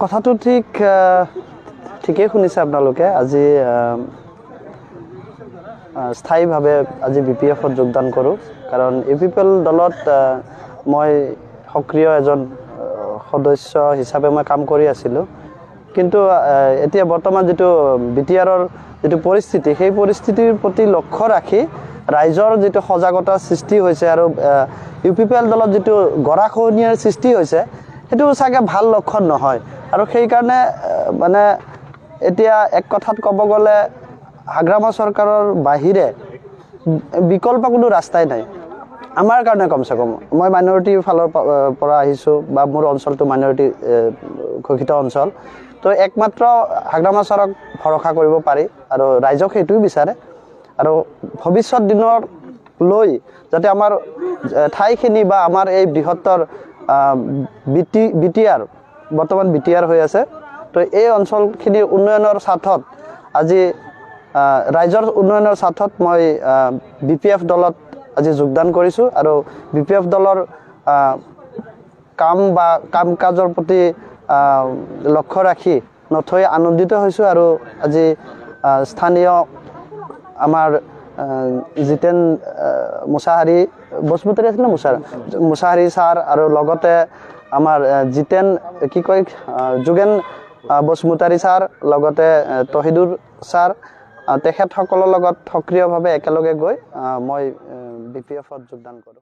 কথাটো ঠিকেই শুনিছে আপোনালোকে। আজি স্থায়ীভাৱে আজি BPF-ত যোগদান কৰোঁ, কাৰণ UPPL দলত মই সক্ৰিয় এজন সদস্য হিচাপে মই কাম কৰি আছিলোঁ। কিন্তু এতিয়া বৰ্তমান যিটো BTR-ৰ যিটো পৰিস্থিতি, সেই পৰিস্থিতিৰ প্ৰতি লক্ষ্য ৰাখি ৰাইজৰ যিটো সজাগতা সৃষ্টি হৈছে আৰু UPPL দলত যিটো গৰাখহনীয়াৰ সৃষ্টি হৈছে, সেইটো চাগে ভাল লক্ষণ নহয়। আৰু সেইকাৰণে মানে এতিয়া এক কথাত ক'ব গ'লে হাগ্ৰামা চৰকাৰৰ বাহিৰে বিকল্প কোনো ৰাস্তাই নাই আমাৰ কাৰণে। কমচে কম মই মাইনৰিটিৰ ফালৰ পৰা আহিছোঁ, বা মোৰ অঞ্চলটো মাইনৰিটি ঘোষিত অঞ্চল, তো একমাত্ৰ হাগ্ৰামা ছাৰক ভৰসা কৰিব পাৰি, আৰু ৰাইজক সেইটোৱে বিচাৰে। আৰু ভৱিষ্যত দিনৰ লৈ যাতে আমাৰ ঠাইখিনি বা আমাৰ এই বৃহত্তৰ BTR বৰ্তমান BTR হৈ আছে, তো এই অঞ্চলখিনিৰ উন্নয়নৰ স্বাৰ্থত আজি ৰাইজৰ উন্নয়নৰ স্বাৰ্থত মই BPF দলত আজি যোগদান কৰিছোঁ। আৰু BPF দলৰ কাম কাজৰ প্ৰতি লক্ষ্য ৰাখি নথৈ আনন্দিত হৈছোঁ। আৰু আজি স্থানীয় আমাৰ জিতেন মুছাহাৰী বসুমতাৰী আছিল, মুছাহাৰী ছাৰ, আৰু লগতে আমাৰ জিতেন যোগেন বসুমতাৰী ছাৰ, লগতে তহিদুৰ ছাৰ, তেখেতসকলৰ লগত সক্ৰিয়ভাৱে একেলগে গৈ মই BPF-ত যোগদান কৰোঁ।